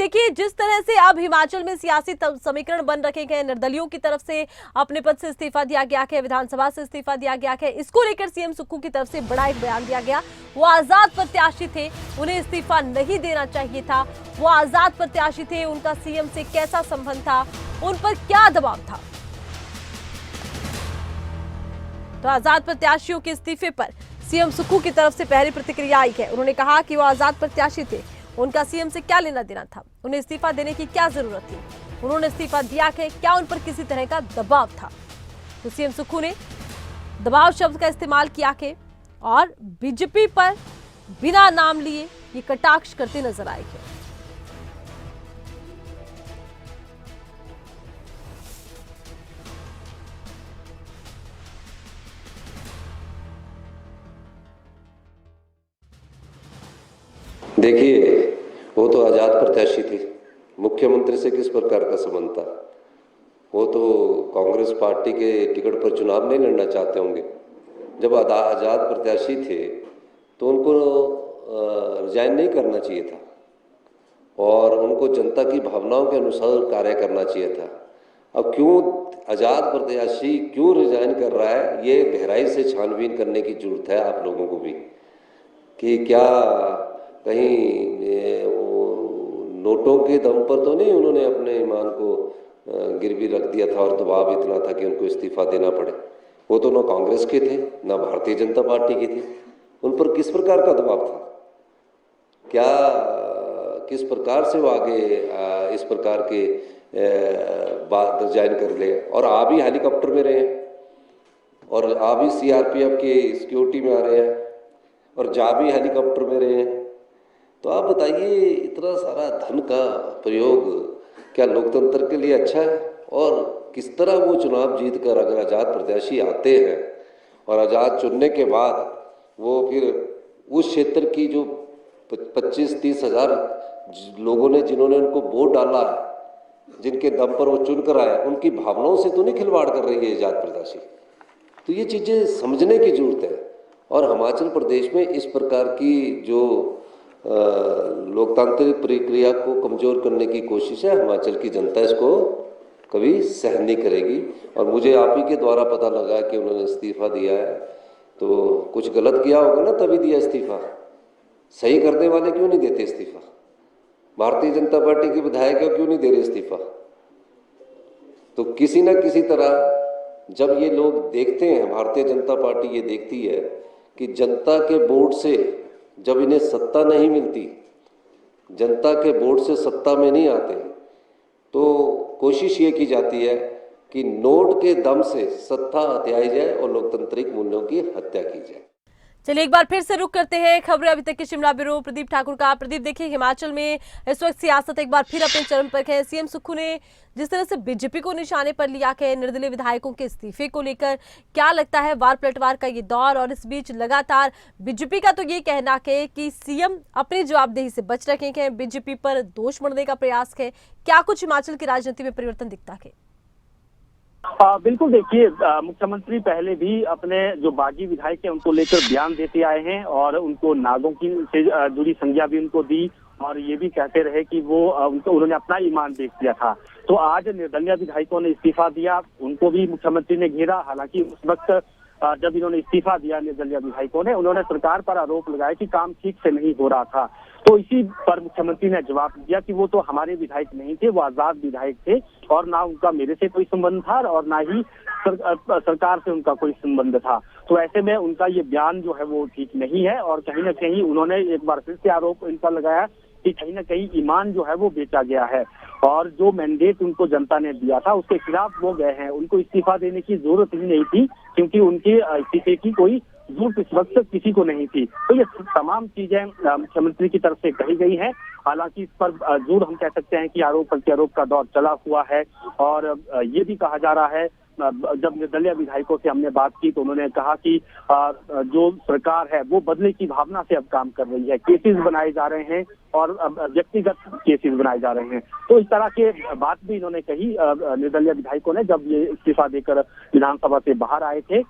देखिए, जिस तरह से अब हिमाचल में सियासी समीकरण बन रखे गए, निर्दलियों की तरफ से अपने पद से इस्तीफा दिया गया है, विधानसभा से इस्तीफा दिया गया है, इसको लेकर सीएम सुक्खू की तरफ से बड़ा एक बयान दिया गया। वो आजाद प्रत्याशी थे, उन्हें इस्तीफा नहीं देना चाहिए था। वो आजाद प्रत्याशी थे, उनका सीएम से कैसा संबंध था, उन पर क्या दबाव था। तो आजाद प्रत्याशियों के इस्तीफे पर सीएम सुक्खू की तरफ से पहली प्रतिक्रिया आई है। उन्होंने कहा कि वो आजाद प्रत्याशी थे, उनका सीएम से क्या लेना देना था, उन्हें इस्तीफा देने की क्या जरूरत थी, उन्होंने इस्तीफा दिया है, क्या उन पर किसी तरह का दबाव था। तो सीएम सुक्खू ने दबाव शब्द का इस्तेमाल किया है और बीजेपी पर बिना नाम लिए ये कटाक्ष करते नजर आए हैं। देखिए, वो तो आजाद प्रत्याशी थे, मुख्यमंत्री से किस प्रकार का संबंध था? वो तो कांग्रेस पार्टी के टिकट पर चुनाव नहीं लड़ना चाहते होंगे। जब आजाद प्रत्याशी थे तो उनको रिजाइन नहीं करना चाहिए था और उनको जनता की भावनाओं के अनुसार कार्य करना चाहिए था। अब क्यों आजाद प्रत्याशी क्यों रिजाइन कर रहा है, ये गहराई से छानबीन करने की जरूरत है आप लोगों को भी, कि क्या कहीं नोटों के दम पर तो नहीं उन्होंने अपने ईमान को गिरवी रख दिया था और दबाव इतना था कि उनको इस्तीफा देना पड़े। वो तो ना कांग्रेस के थे ना भारतीय जनता पार्टी के थे, उन पर किस प्रकार का दबाव था? क्या किस प्रकार से वो आगे इस प्रकार के बात रिजाइन कर ले और आप ही हेलीकॉप्टर में रहे हैं और आप ही सीआरपीएफ के सिक्योरिटी में आ रहे हैं और जा भी हेलीकॉप्टर में रहे हैं। तो आप बताइए, इतना सारा धन का प्रयोग क्या लोकतंत्र के लिए अच्छा है? और किस तरह वो चुनाव जीत कर अगर आज़ाद प्रत्याशी आते हैं और आज़ाद चुनने के बाद वो फिर उस क्षेत्र की जो 25-30 हज़ार लोगों ने जिन्होंने उनको वोट डाला है, जिनके दम पर वो चुन कर आए, उनकी भावनाओं से तो नहीं खिलवाड़ कर रही है आज़ाद प्रत्याशी। तो ये चीज़ें समझने की जरूरत है। और हिमाचल प्रदेश में इस प्रकार की जो लोकतांत्रिक प्रक्रिया को कमज़ोर करने की कोशिश है, हिमाचल की जनता इसको कभी सहन नहीं करेगी। और मुझे आप ही के द्वारा पता लगा कि उन्होंने इस्तीफा दिया है, तो कुछ गलत किया होगा ना, तभी दिया इस्तीफा। सही करने वाले क्यों नहीं देते इस्तीफा? भारतीय जनता पार्टी के विधायक क्यों नहीं दे रहे इस्तीफा? तो किसी न किसी तरह जब ये लोग देखते हैं, भारतीय जनता पार्टी ये देखती है कि जनता के वोट से जब इन्हें सत्ता नहीं मिलती, जनता के वोट से सत्ता में नहीं आते, तो कोशिश ये की जाती है कि नोट के दम से सत्ता हथियाई जाए और लोकतांत्रिक मूल्यों की हत्या की जाए। चलिए एक बार फिर से रुक करते हैं खबरें अभी तक के शिमला ब्यूरो प्रदीप ठाकुर का। प्रदीप, देखिए, हिमाचल में इस वक्त सियासत एक बार फिर अपने चरम पर है। सीएम सुक्खू ने जिस तरह से बीजेपी को निशाने पर लिया है निर्दलीय विधायकों के इस्तीफे को लेकर, क्या लगता है वार पलटवार का ये दौर? और इस बीच लगातार बीजेपी का तो ये कहना है कि सीएम अपनी जवाबदेही से बच रखे हैं, बीजेपी पर दोष मढ़ने का प्रयास है। क्या कुछ हिमाचल की राजनीति में परिवर्तन दिखता है? बिल्कुल, देखिए, मुख्यमंत्री पहले भी अपने जो बागी विधायक है उनको लेकर बयान देते आए हैं और उनको नागों की से जुड़ी संज्ञा भी उनको दी और ये भी कहते रहे कि वो उन्होंने अपना ईमान बेच दिया था। तो आज निर्दलीय विधायकों ने इस्तीफा दिया, उनको भी मुख्यमंत्री ने घेरा। हालांकि उस वक्त जब इन्होंने इस्तीफा दिया निर्दलीय विधायकों ने, उन्होंने सरकार पर आरोप लगाया कि काम ठीक से नहीं हो रहा था। तो इसी पर मुख्यमंत्री ने जवाब दिया कि वो तो हमारे विधायक नहीं थे, वो आजाद विधायक थे और ना उनका मेरे से कोई संबंध था और ना ही सरकार से उनका कोई संबंध था। तो ऐसे में उनका ये बयान जो है वो ठीक नहीं है और कहीं ना कहीं उन्होंने एक बार फिर से आरोप इन पर लगाया कि कहीं ना कहीं ईमान जो है वो बेचा गया है और जो मैंडेट उनको जनता ने दिया था उसके खिलाफ वो गए हैं। उनको इस्तीफा देने की जरूरत ही नहीं थी क्योंकि उनके इस्तीफे की कोई जरूरत इस वक्त किसी को नहीं थी। तो ये तमाम चीजें मुख्यमंत्री की तरफ से कही गई हैं। हालांकि इस पर जरूर हम कह सकते हैं कि आरोप प्रत्यारोप का दौर चला हुआ है और ये भी कहा जा रहा है, जब निर्दलीय विधायकों से हमने बात की तो उन्होंने कहा कि जो सरकार है वो बदले की भावना से अब काम कर रही है, केसेस बनाए जा रहे हैं और व्यक्तिगत केसेस बनाए जा रहे हैं। तो इस तरह के बात भी इन्होंने कही निर्दलीय विधायकों ने जब ये इस्तीफा देकर विधानसभा से बाहर आए थे।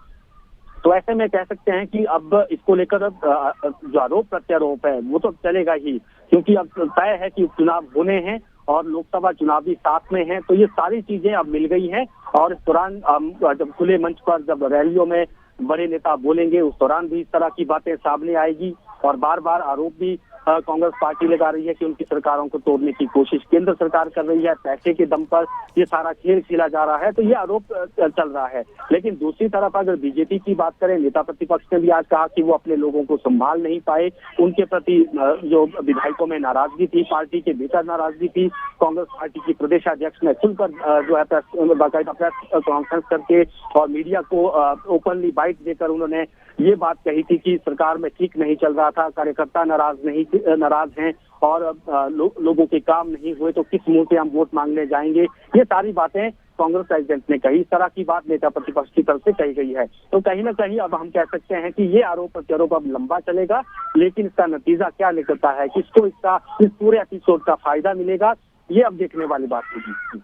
तो ऐसे में कह सकते हैं कि अब इसको लेकर जो आरोप प्रत्यारोप है वो तो चलेगा ही, क्योंकि अब तय है कि उपचुनाव होने हैं और लोकसभा चुनाव भी साथ में हैं, तो ये सारी चीजें अब मिल गई हैं। और इस दौरान जब खुले मंच पर जब रैलियों में बड़े नेता बोलेंगे, उस दौरान भी इस तरह की बातें सामने आएगी। और बार बार आरोप भी कांग्रेस पार्टी लगा रही है कि उनकी सरकारों को तोड़ने की कोशिश केंद्र सरकार कर रही है, पैसे के दम पर ये सारा खेल खेला जा रहा है, तो ये आरोप चल रहा है। लेकिन दूसरी तरफ अगर बीजेपी की बात करें, नेता प्रतिपक्ष ने भी आज कहा कि वो अपने लोगों को संभाल नहीं पाए, उनके प्रति जो विधायकों में नाराजगी थी, पार्टी के भीतर नाराजगी थी। कांग्रेस पार्टी की प्रदेशाध्यक्ष ने खुलकर जो है बाकायदा प्रेस कॉन्फ्रेंस करके और मीडिया को ओपनली बाइट देकर उन्होंने ये बात कही थी कि सरकार में ठीक नहीं चल रहा था, कार्यकर्ता नाराज हैं और लोगों के काम नहीं हुए तो किस मुंह से हम वोट मांगने जाएंगे। ये सारी बातें कांग्रेस प्रेसिडेंट ने कही। इस तरह की बात नेता प्रतिपक्ष की तरफ से कही गई है। तो कहीं ना कहीं अब हम कह सकते हैं कि ये आरोप प्रत्यारोप अब लंबा चलेगा, लेकिन इसका नतीजा क्या निकलता है, किसको इस पूरे एपिसोड का फायदा मिलेगा, ये अब देखने वाली बात होगी।